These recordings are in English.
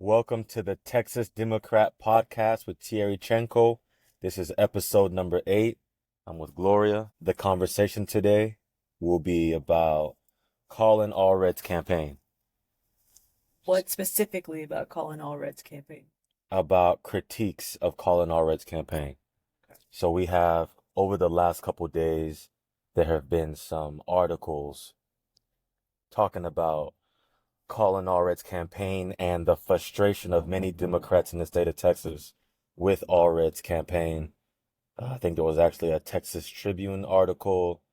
Welcome to the Texas Democrat Podcast with Thierry Tchenko. This is episode number 8. I'm with Gloria. The conversation today will be about Colin Allred's campaign, What specifically about Colin Allred's campaign? about critiques of Colin Allred's campaign. So we have, over the last couple days, there have been some articles talking about Colin Allred's campaign and the frustration of many Democrats in the state of Texas with Allred's campaign. I think there was actually a Texas Tribune article,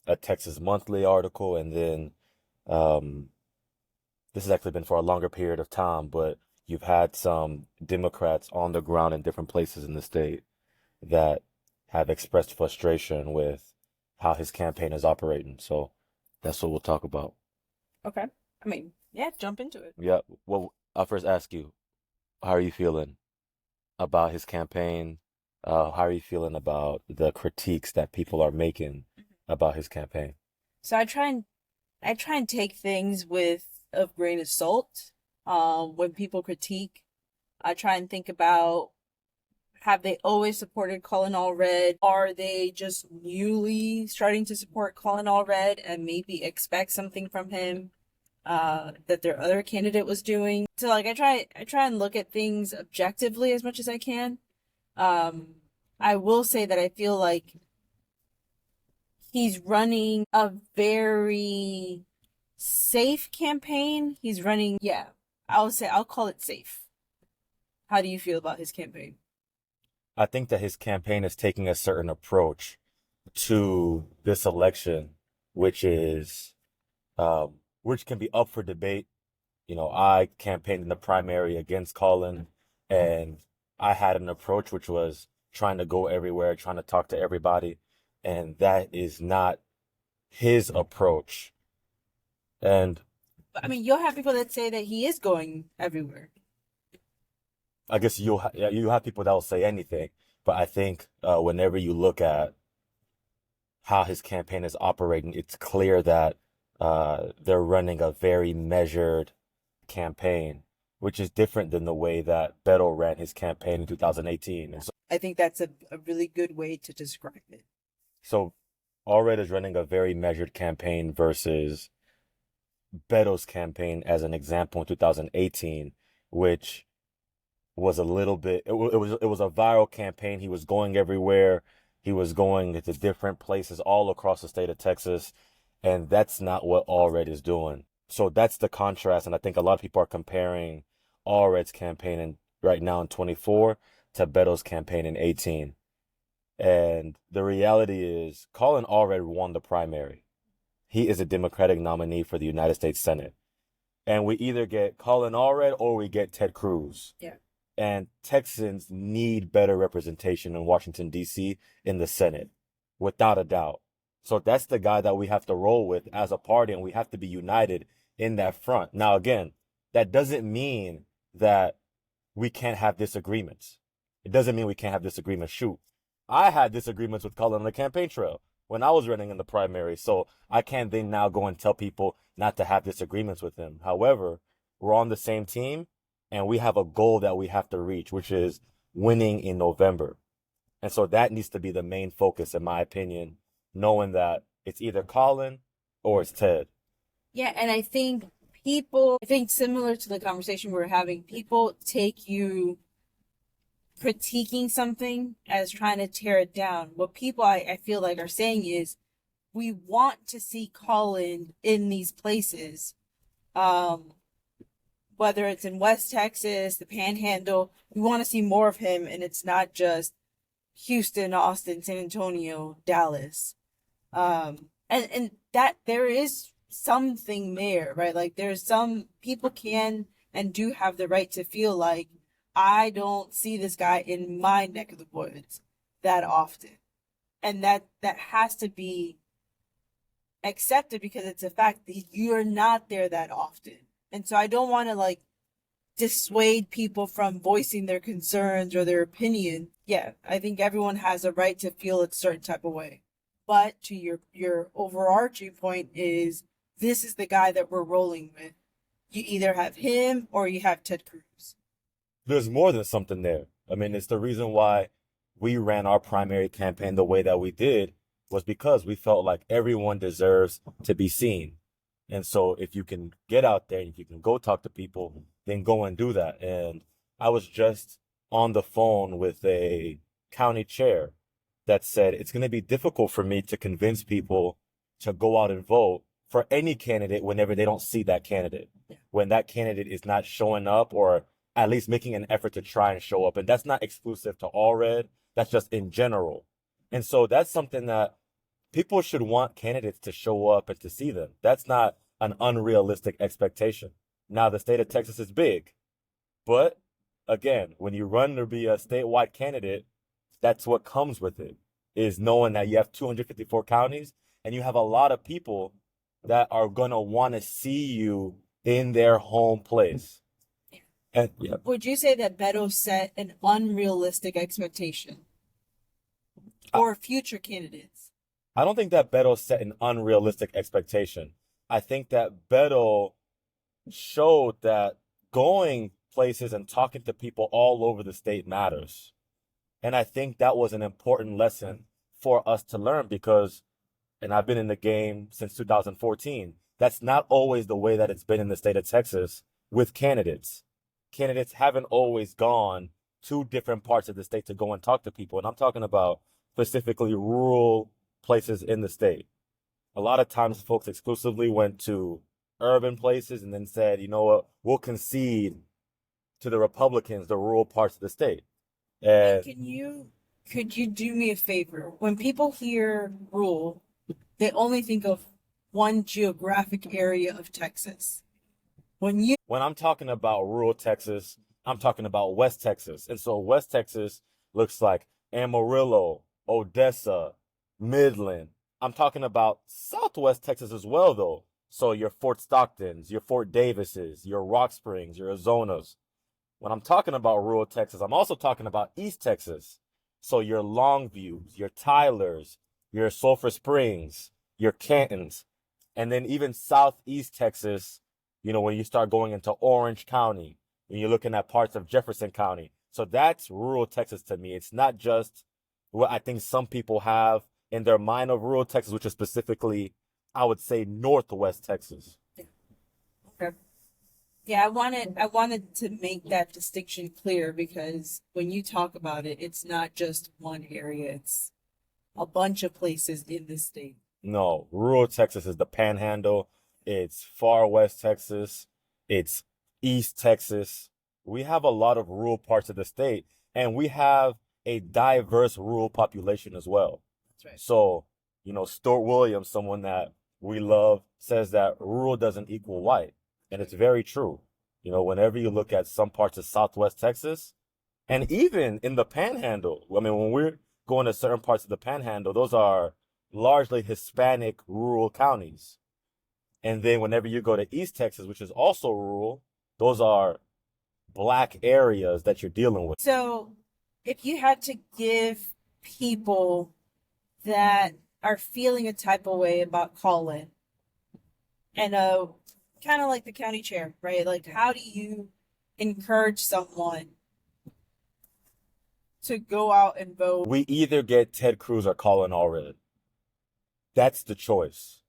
a Texas Monthly article, and then this has actually been for a longer period of time, but you've had some Democrats on the ground in different places in the state that have expressed frustration with how his campaign is operating. So that's what we'll talk about. Okay. Yeah, jump into it. Yeah. Well, I'll first ask you, how are you feeling about his campaign? How are you feeling about the critiques that people are making about his campaign? So I try and take things with a grain of salt. When people critique, I try and think about, have they always supported Colin Allred? Are they just newly starting to support Colin Allred and maybe expect something from him that their other candidate was doing? So I try and look at things objectively as much as I can. I will say that I feel like he's running a very safe campaign. I'll call it safe. How do you feel about his campaign? I think that his campaign is taking a certain approach to this election, which can be up for debate. You know, I campaigned in the primary against Colin, and I had an approach which was trying to go everywhere, trying to talk to everybody, and that is not his approach. And you'll have people that say that he is going everywhere. I guess you have people that will say anything, but I think whenever you look at how his campaign is operating, it's clear that they're running a very measured campaign, which is different than the way that Beto ran his campaign in 2018. And so, I think that's a really good way to describe it. so Allred is running a very measured campaign versus Beto's campaign, as an example, in 2018, which was a little bit, it was a viral campaign. He was going everywhere. He was going to different places all across the state of Texas. And that's not what Allred is doing. So that's the contrast. And I think a lot of people are comparing Allred's campaign right now in 24 to Beto's campaign in 18. And the reality is Colin Allred won the primary. He is a Democratic nominee for the United States Senate. And we either get Colin Allred or we get Ted Cruz. Yeah. And Texans need better representation in Washington, D.C. in the Senate, without a doubt. So that's the guy that we have to roll with as a party, and we have to be united in that front. Now, again, that doesn't mean that we can't have disagreements. It doesn't mean we can't have disagreements. Shoot, I had disagreements with Colin on the campaign trail when I was running in the primary, so I can't then now go and tell people not to have disagreements with him. However, we're on the same team, and we have a goal that we have to reach, which is winning in November. And so that needs to be the main focus, in my opinion, knowing that it's either Colin or it's Ted. Yeah, and I think similar to the conversation we're having, people take you critiquing something as trying to tear it down. What people I feel like are saying is, we want to see Colin in these places, whether it's in West Texas, the Panhandle. We want to see more of him, and it's not just Houston, Austin, San Antonio, Dallas. And that there is something there, right? Like, there's some people can and do have the right to feel like, I don't see this guy in my neck of the woods that often. And that has to be accepted, because it's a fact that you're not there that often. And so I don't want to dissuade people from voicing their concerns or their opinion. Yeah, I think everyone has a right to feel a certain type of way. But to your overarching point is, this is the guy that we're rolling with. You either have him or you have Ted Cruz. there's more than something there. I mean, it's the reason why we ran our primary campaign the way that we did was because we felt like everyone deserves to be seen. And so if you can get out there, if you can go talk to people, then go and do that. And I was just on the phone with a county chair that said it's going to be difficult for me to convince people to go out and vote for any candidate whenever they don't see that candidate, when that candidate is not showing up or at least making an effort to try and show up. And that's not exclusive to Allred. That's just in general. And so that's something that people should want candidates to show up and to see them. That's not an unrealistic expectation. Now, the state of Texas is big, but again, when you run to be a statewide candidate, that's what comes with it, is knowing that you have 254 counties and you have a lot of people that are going to want to see you in their home place. And yeah. Would you say that Beto set an unrealistic expectation for future candidates? I don't think that Beto set an unrealistic expectation. I think that Beto showed that going places and talking to people all over the state matters. And I think that was an important lesson for us to learn because, and I've been in the game since 2014, that's not always the way that it's been in the state of Texas with candidates. Candidates haven't always gone to different parts of the state to go and talk to people. And I'm talking about specifically rural places in the state. A lot of times folks exclusively went to urban places and then said, you know what, we'll concede to the Republicans the rural parts of the state. And could you do me a favor? When people hear rural, they only think of one geographic area of Texas. When I'm talking about rural Texas, I'm talking about West Texas. And so West Texas looks like Amarillo, Odessa, Midland. I'm talking about Southwest Texas as well, though. So your Fort Stocktons, your Fort Davises, your Rock Springs, your Arizonas. When I'm talking about rural Texas, I'm also talking about East Texas. So your Longviews, your Tylers, your Sulphur Springs, your Cantons, and then even Southeast Texas, you know, when you start going into Orange County, when you're looking at parts of Jefferson County. So that's rural Texas to me. It's not just what I think some people have in their mind of rural Texas, which is specifically, I would say, Northwest Texas. Okay. Yeah, I wanted to make that distinction clear because when you talk about it, it's not just one area, it's a bunch of places in the state. No, rural Texas is the Panhandle. It's far West Texas. It's East Texas. We have a lot of rural parts of the state, and we have a diverse rural population as well. That's right. So, you know, Stuart Williams, someone that we love, says that rural doesn't equal white. And it's very true. You know, whenever you look at some parts of Southwest Texas, and even in the Panhandle, I mean, when we're going to certain parts of the Panhandle, those are largely Hispanic rural counties. And then whenever you go to East Texas, which is also rural, those are Black areas that you're dealing with. So if you had to give people that are feeling a type of way about Colin and kind of like the county chair, right? Like, how do you encourage someone to go out and vote? We either get Ted Cruz or Colin Allred. That's the choice.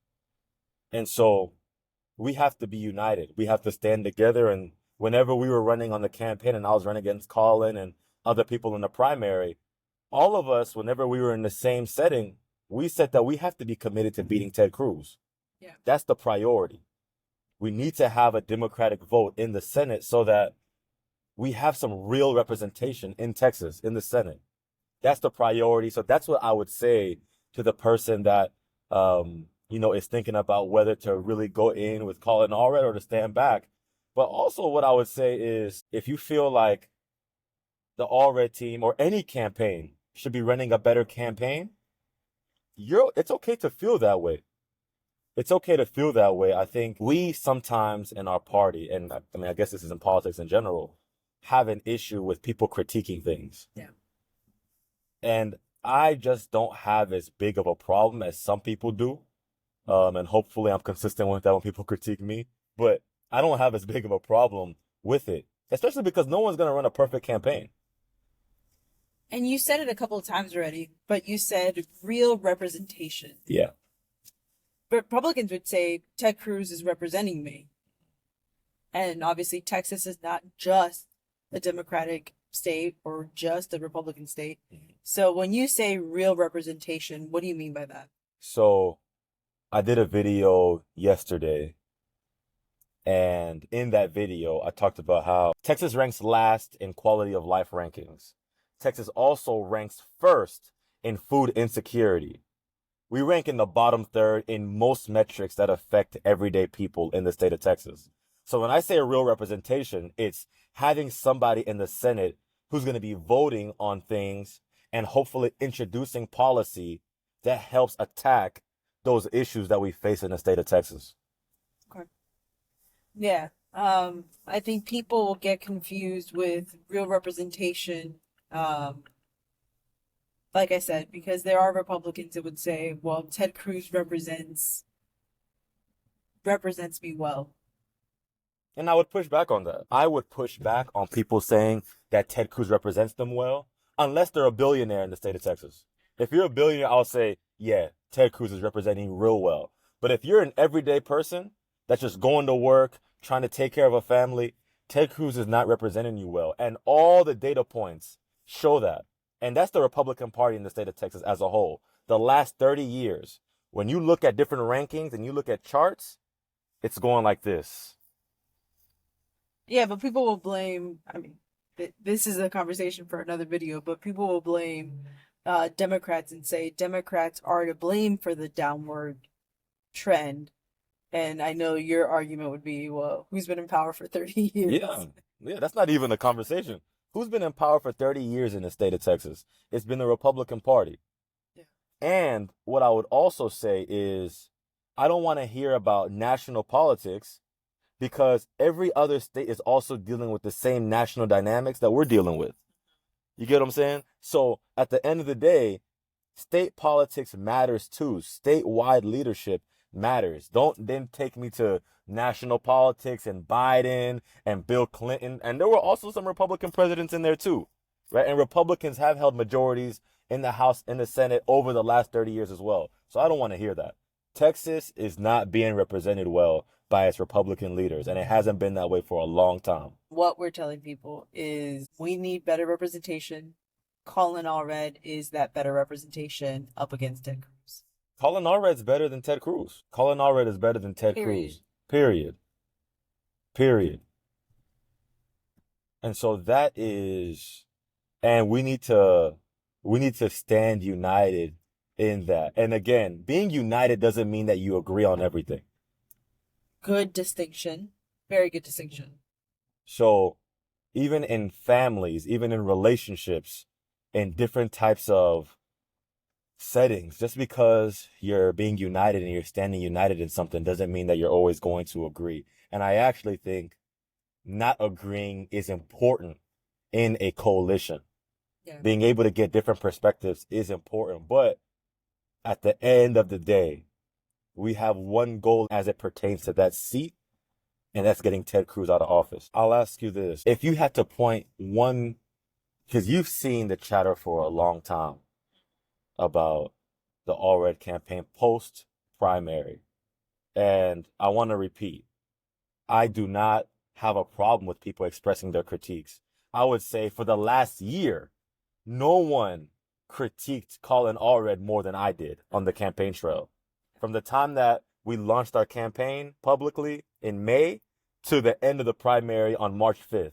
And so we have to be united. We have to stand together. And whenever we were running on the campaign and I was running against Colin and other people in the primary, all of us, whenever we were in the same setting, we said that we have to be committed to beating Ted Cruz. Yeah. That's the priority. We need to have a Democratic vote in the Senate so that we have some real representation in Texas, in the Senate. That's the priority. So that's what I would say to the person that, you know, is thinking about whether to really go in with Colin Allred or to stand back. But also what I would say is if you feel like the Allred team or any campaign should be running a better campaign, it's okay to feel that way. It's okay to feel that way. I think we sometimes in our party, and I mean, I guess this is in politics in general, have an issue with people critiquing things. Yeah. And I just don't have as big of a problem as some people do. And hopefully I'm consistent with that when people critique me. But I don't have as big of a problem with it. especially because no one's going to run a perfect campaign. And you said it a couple of times already, but you said real representation. Yeah. Republicans would say Ted Cruz is representing me. And obviously, Texas is not just a Democratic state or just a Republican state. So when you say real representation, what do you mean by that? So I did a video yesterday, and in that video, I talked about how Texas ranks last in quality of life rankings. Texas also ranks first in food insecurity. We rank in the bottom third in most metrics that affect everyday people in the state of Texas. So when I say a real representation, it's having somebody in the Senate who's going to be voting on things and hopefully introducing policy that helps attack those issues that we face in the state of Texas. Okay. Yeah. I think people will get confused with real representation. Like I said, because there are Republicans that would say, well, Ted Cruz represents me well. And I would push back on that. I would push back on people saying that Ted Cruz represents them well, unless they're a billionaire in the state of Texas. If you're a billionaire, I'll say, yeah, Ted Cruz is representing real well. But if you're an everyday person that's just going to work, trying to take care of a family, Ted Cruz is not representing you well. And all the data points show that. And that's the Republican Party in the state of Texas as a whole. The last 30 years, when you look at different rankings and you look at charts, it's going like this. Yeah, but people will blame, I mean, this is a conversation for another video, but people will blame Democrats and say Democrats are to blame for the downward trend. And I know your argument would be, well, who's been in power for 30 years? Yeah, that's not even a conversation. Who's been in power for 30 years in the state of Texas? It's been the Republican Party. Yeah. And what I would also say is I don't want to hear about national politics because every other state is also dealing with the same national dynamics that we're dealing with. You get what I'm saying? So at the end of the day, state politics matters too. Statewide leadership matters. Don't then take me to national politics and Biden and Bill Clinton. And there were also some Republican presidents in there too, right? And Republicans have held majorities in the House, in the Senate over the last 30 years as well. So I don't want to hear that. Texas is not being represented well by its Republican leaders, and it hasn't been that way for a long time. What we're telling people is we need better representation. Colin Allred is that better representation up against Ted Cruz. Colin Allred's better than Ted Cruz. Colin Allred is better than Ted Cruz. Period. And so that is, and we need to stand united in that. And again, being united doesn't mean that you agree on everything. Good distinction. Very good distinction. So even in families, even in relationships, in different types of settings, just because you're being united and you're standing united in something doesn't mean that you're always going to agree. And I actually think not agreeing is important in a coalition. Yeah. Being able to get different perspectives is important. But at the end of the day, we have one goal as it pertains to that seat, and that's getting Ted Cruz out of office. I'll ask you this. If you had to point one, because you've seen the chatter for a long time about the Allred campaign post-primary, and I want to repeat, I do not have a problem with people expressing their critiques. I would say for the last year, no one critiqued Colin Allred more than I did on the campaign trail. From the time that we launched our campaign publicly in May to the end of the primary on March 5th,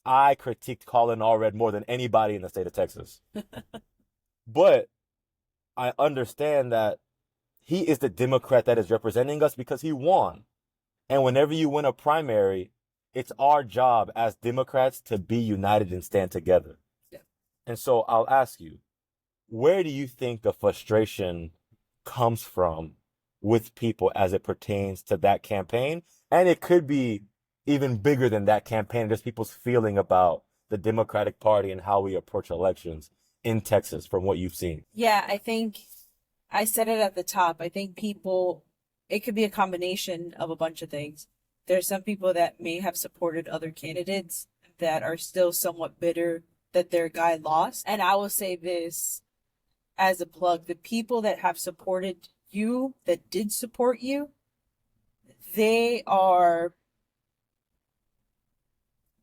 I critiqued Colin Allred more than anybody in the state of Texas. But I understand that he is the Democrat that is representing us because he won. And whenever you win a primary, it's our job as Democrats to be united and stand together. Yeah. And so I'll ask you, where do you think the frustration comes from with people as it pertains to that campaign? And it could be even bigger than that campaign, just people's feeling about the Democratic Party and how we approach elections in Texas from what you've seen. Yeah, I think I said it at the top. I think people, it could be a combination of a bunch of things. There's some people that may have supported other candidates that are still somewhat bitter that their guy lost. And I will say this as a plug, the people that have supported you, that did support you, they are,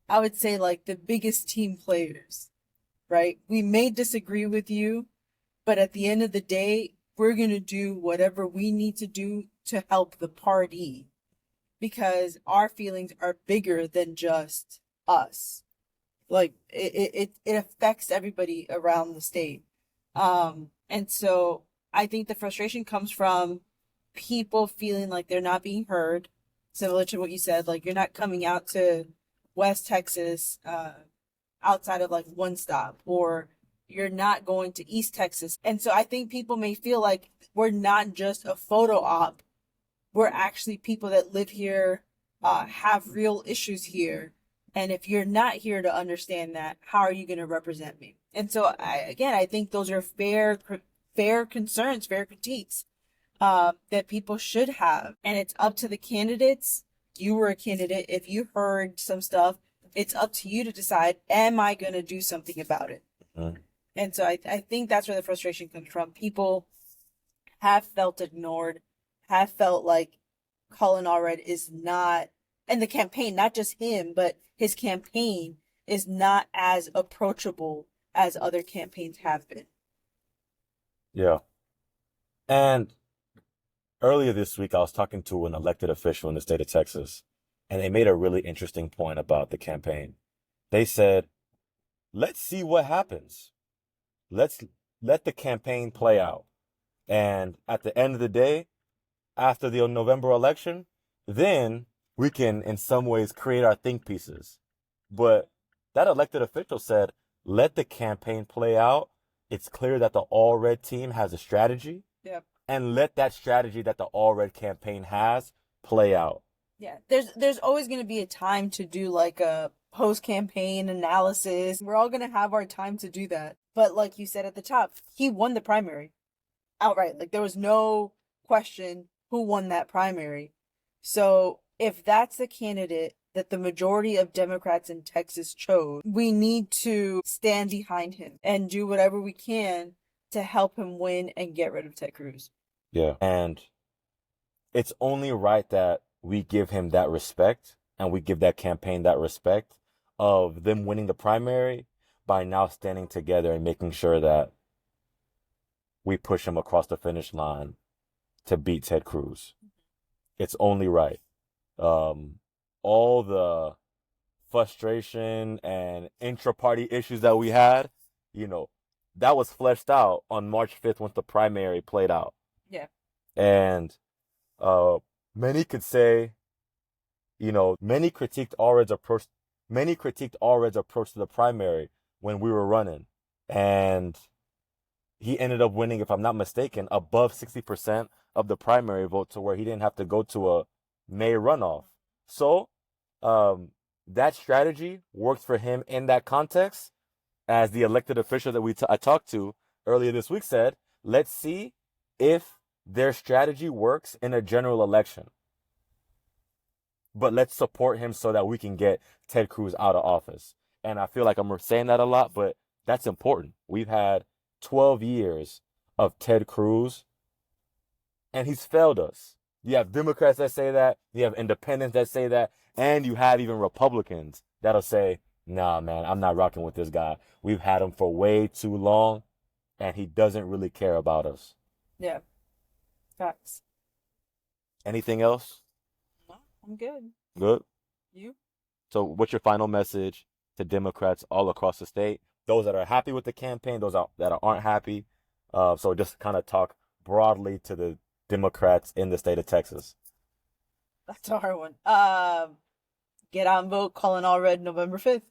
I would say, like the biggest team players, right? We may disagree with you, but at the end of the day, we're going to do whatever we need to do to help the party because our feelings are bigger than just us. Like it affects everybody around the state. And so I think the frustration comes from people feeling like they're not being heard. Similar to what you said, like you're not coming out to West Texas, outside of like one stop, or you're not going to East Texas. And so I think people may feel like we're not just a photo op. We're actually people that live here, have real issues here. And if you're not here to understand that, how are you going to represent me? And so I think those are fair concerns, fair critiques, that people should have. And it's up to the candidates. You were a candidate. If you heard some stuff, it's up to you to decide, am I going to do something about it? Mm-hmm. And so I think that's where the frustration comes from. People have felt ignored, have felt like Colin Allred is not, and the campaign, not just him, but his campaign is not as approachable as other campaigns have been. Yeah. And earlier this week, I was talking to an elected official in the state of Texas, and they made a really interesting point about the campaign. They said, let's see what happens. Let the campaign play out. And at the end of the day, after the November election, then we can, in some ways, create our think pieces. But that elected official said, let the campaign play out. It's clear that the All Red team has a strategy. Yep. And let that strategy that the All Red campaign has play out. Yeah, there's always going to be a time to do like a post-campaign analysis. We're all going to have our time to do that. But like you said at the top, he won the primary outright. Like there was no question who won that primary. So if that's the candidate that the majority of Democrats in Texas chose, we need to stand behind him and do whatever we can to help him win and get rid of Ted Cruz. Yeah. And it's only right that we give him that respect and we give that campaign that respect of them winning the primary by now standing together and making sure that we push him across the finish line to beat Ted Cruz. It's only right. All the frustration and intra-party issues that we had, that was fleshed out on March 5th once the primary played out. Yeah. And many could say, many critiqued Allred's approach to the primary when we were running. And he ended up winning, if I'm not mistaken, above 60% of the primary vote to where he didn't have to go to a May runoff. So that strategy worked for him in that context. As the elected official that I talked to earlier this week said, let's see if their strategy works in a general election. But let's support him so that we can get Ted Cruz out of office. And I feel like I'm saying that a lot, but that's important. We've had 12 years of Ted Cruz, and he's failed us. You have Democrats that say that, you have independents that say that, and you have even Republicans that'll say, nah, man, I'm not rocking with this guy. We've had him for way too long, and he doesn't really care about us. Yeah. Facts. Anything else? No, I'm good. Good? You? So what's your final message to Democrats all across the state? Those that are happy with the campaign, those that aren't happy. So just kind of talk broadly to the Democrats in the state of Texas. That's a hard one. Get out and vote. Colin Allred, November 5th.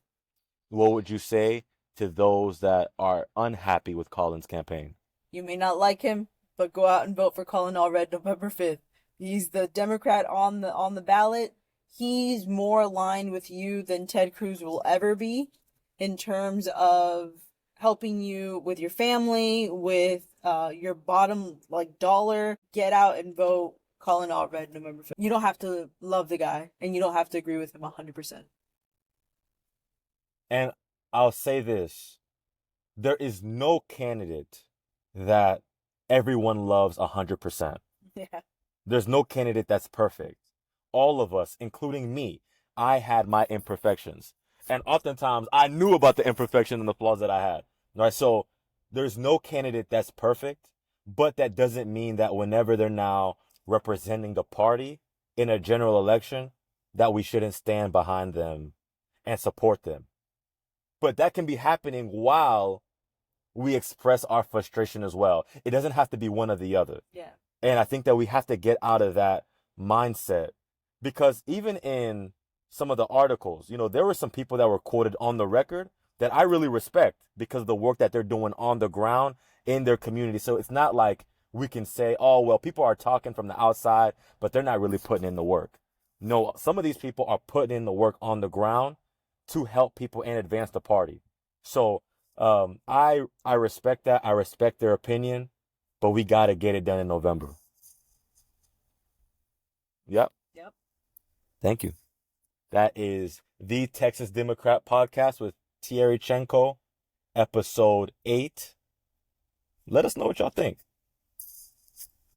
What would you say to those that are unhappy with Colin's campaign? You may not like him, but go out and vote for Colin Allred, November 5th. He's the Democrat on the ballot. He's more aligned with you than Ted Cruz will ever be in terms of helping you with your family, with your bottom dollar. Get out and vote Colin Allred, November 5th. You don't have to love the guy, and you don't have to agree with him 100%. And I'll say this, there is no candidate that everyone loves 100%. Yeah. There's no candidate that's perfect. All of us, including me, I had my imperfections. And oftentimes I knew about the imperfection and the flaws that I had. Right? So there's no candidate that's perfect, but that doesn't mean that whenever they're now representing the party in a general election, that we shouldn't stand behind them and support them. But that can be happening while we express our frustration as well. It doesn't have to be one or the other. Yeah. And I think that we have to get out of that mindset, because even in some of the articles, there were some people that were quoted on the record that I really respect because of the work that they're doing on the ground in their community. So it's not like we can say, oh, well, people are talking from the outside, but they're not really putting in the work. No, some of these people are putting in the work on the ground to help people and advance the party. So I respect that. I respect their opinion, but we got to get it done in November. Yep. Yep. Thank you. That is the Texas Democrat podcast with Thierry Tchenko, episode 8. Let us know what y'all think.